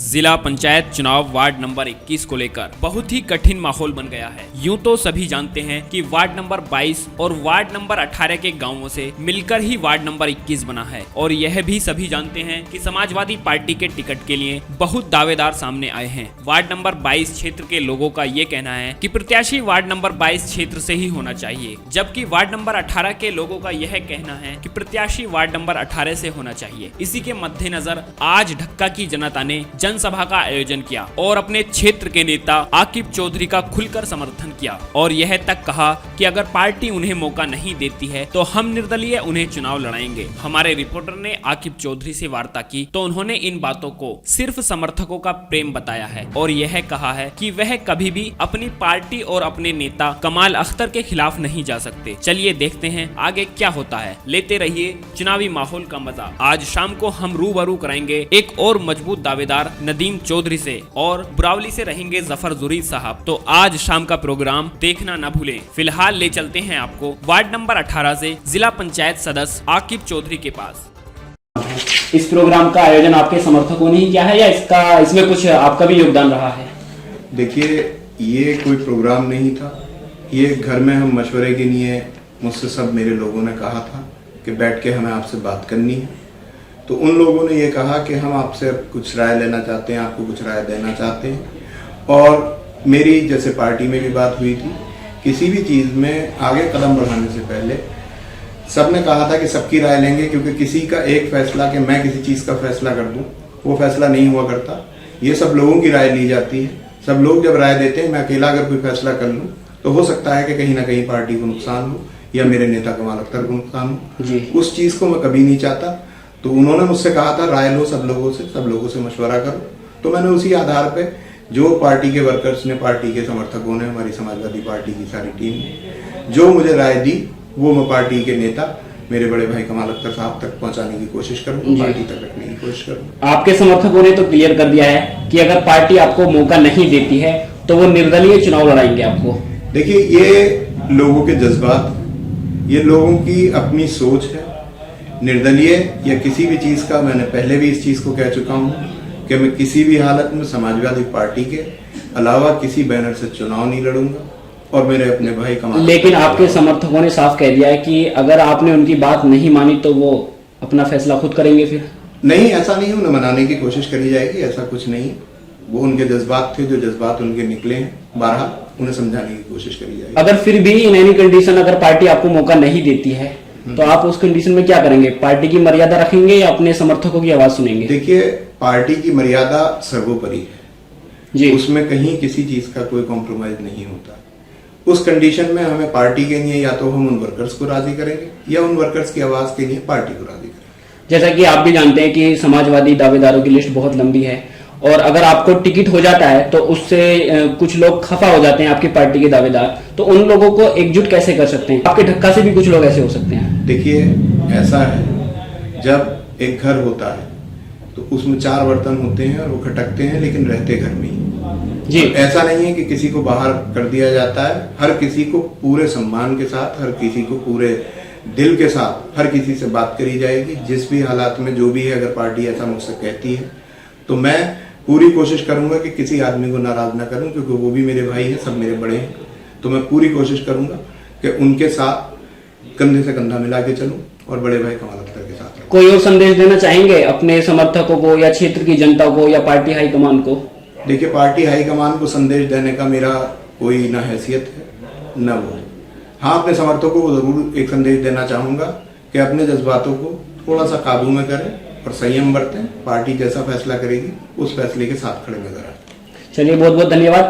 जिला पंचायत चुनाव ward number 21 को लेकर बहुत ही कठिन माहौल बन गया है। यूं तो सभी जानते हैं कि वार्ड नंबर 22 और वार्ड नंबर 18 के गांवों से मिलकर ही वार्ड नंबर 21 बना है और यह भी सभी जानते हैं कि समाजवादी पार्टी के टिकट के लिए बहुत दावेदार सामने आए हैं। वार्ड नंबर 22 क्षेत्र के लोगों का ये कहना है कि प्रत्याशी वार्ड नंबर 22 क्षेत्र से ही होना चाहिए, जबकि वार्ड नंबर 18 के लोगों का यह कहना है कि प्रत्याशी वार्ड नंबर 18 से होना चाहिए। इसी के मद्देनजर आज ढक्का की जनता ने जनसभा का आयोजन किया और अपने क्षेत्र के नेता आकिब चौधरी का खुलकर समर्थन किया और यह तक कहा कि अगर पार्टी उन्हें मौका नहीं देती है तो हम निर्दलीय उन्हें चुनाव लड़ाएंगे। हमारे रिपोर्टर ने आकिब चौधरी से वार्ता की तो उन्होंने इन बातों को सिर्फ समर्थकों का प्रेम बताया है और यह कहा है कि वह कभी भी अपनी पार्टी और अपने नेता कमाल अख्तर के खिलाफ नहीं जा सकते। चलिए देखते हैं आगे क्या होता है। लेते रहिए चुनावी माहौल का मजा। आज शाम को हम रूबरू कराएंगे एक और मजबूत दावेदार नदीम चौधरी से और बुरावली से रहेंगे जफर जुरीद साहब। तो आज शाम का प्रोग्राम देखना न भूलें। फिलहाल ले चलते हैं आपको वार्ड नंबर 18 से जिला पंचायत सदस्य आकिब चौधरी के पास। इस प्रोग्राम का आयोजन आपके समर्थकों ने ही किया है या इसमें कुछ आपका भी योगदान रहा है? देखिए, ये कोई प्रोग्राम नहीं था। ये घर में हम मशवरे के लिए मुझसे सब मेरे लोगों ने कहा था कि बैठ के हमें आपसे बात करनी है। तो उन लोगों ने ये कहा कि हम आपसे कुछ राय लेना चाहते हैं, आपको कुछ राय देना चाहते हैं। और मेरी जैसे पार्टी में भी बात हुई थी, किसी भी चीज़ में आगे कदम बढ़ाने से पहले सब ने कहा था कि सबकी राय लेंगे, क्योंकि किसी का एक फैसला कि मैं किसी चीज़ का फैसला कर दूं वो फैसला नहीं हुआ करता। ये सब लोगों की राय ली जाती है। सब लोग जब राय देते हैं, मैं अकेला अगर कोई फैसला कर लूँ तो हो सकता है कि कहीं ना कहीं पार्टी को नुकसान हो या मेरे नेता कमाल अख्तर को नुकसान हो। उस चीज़ को मैं कभी नहीं चाहता। तो उन्होंने मुझसे कहा था राय लो सब लोगों से मशवरा करो। तो मैंने उसी आधार पे जो पार्टी के वर्कर्स ने, पार्टी के समर्थकों ने, हमारी समाजवादी पार्टी की सारी टीम ने जो मुझे राय दी, वो मैं पार्टी के नेता मेरे बड़े भाई कमाल अख्तर साहब तक पहुंचाने की कोशिश करूँ, पार्टी तक रखने की कोशिश करूँ। आपके समर्थकों ने तो क्लियर कर दिया है कि अगर पार्टी आपको मौका नहीं देती है तो वो निर्दलीय चुनाव लड़ाएंगे आपको। देखिए, ये लोगों के जज्बात, ये लोगों की अपनी सोच है। निर्दलीय या किसी भी चीज़ का, मैंने पहले भी इस चीज़ को कह चुका हूँ कि मैं किसी भी हालत में समाजवादी पार्टी के अलावा किसी बैनर से चुनाव नहीं लड़ूंगा और मेरे अपने भाई कमाल। लेकिन आपके समर्थकों ने साफ कह दिया है कि अगर आपने उनकी बात नहीं मानी तो वो अपना फैसला खुद करेंगे। फिर नहीं, ऐसा नहीं, उन्हें मनाने की कोशिश करी जाएगी, ऐसा कुछ नहीं। वो उनके जज्बात थे, जो जज्बात उनके निकले हैं, बहरहाल उन्हें समझाने की कोशिश करी जाएगी। अगर फिर भी इन एनी कंडीशन अगर पार्टी आपको मौका नहीं देती है तो आप उस कंडीशन में क्या करेंगे? पार्टी की मर्यादा रखेंगे या अपने समर्थकों की आवाज सुनेंगे? देखिए, पार्टी की मर्यादा सर्वोपरि है जी। उसमें कहीं किसी चीज का कोई कॉम्प्रोमाइज नहीं होता। उस कंडीशन में हमें पार्टी के लिए या तो हम उन वर्कर्स को राजी करेंगे या उन वर्कर्स की आवाज के लिए पार्टी को राजी करेंगे। जैसा कि आप भी जानते हैं कि समाजवादी दावेदारों की लिस्ट बहुत लंबी है और अगर आपको टिकट हो जाता है तो उससे कुछ लोग खफा हो जाते हैं, आपकी पार्टी के दावेदार। तो उन लोगों को एकजुट कैसे कर सकते हैं? आपके ढक्का से भी कुछ लोग ऐसे हो सकते हैं। देखिए, ऐसा है, जब एक घर होता है तो उसमें 4 बर्तन होते हैं और वो खटकते हैं, लेकिन रहते घर में ही जी। ऐसा नहीं है कि किसी को बाहर कर दिया जाता है। हर किसी को पूरे सम्मान के साथ, हर किसी को पूरे दिल के साथ, हर किसी से बात करी जाएगी। जिस भी हालात में जो भी है, अगर पार्टी ऐसा मुझसे कहती है तो मैं पूरी कोशिश करूंगा कि किसी आदमी को नाराज ना करूं, क्योंकि वो भी मेरे भाई हैं, सब मेरे बड़े हैं। तो मैं पूरी कोशिश करूंगा कि उनके साथ कंधे से कंधा मिला के चलूं और बड़े भाई कमाल अख्तर के साथ। कोई और संदेश देना चाहेंगे अपने समर्थकों को या क्षेत्र की जनता को या पार्टी हाईकमान को? देखिए, पार्टी हाईकमान को संदेश देने का मेरा कोई ना हैसियत है न वो। हाँ, अपने समर्थकों को जरूर एक संदेश देना चाहूंगा कि अपने जज्बातों को थोड़ा सा काबू में करें और संयम बरतें। पार्टी जैसा फैसला करेगी उस फैसले के साथ खड़े नजर आए। चलिए, बहुत बहुत धन्यवाद।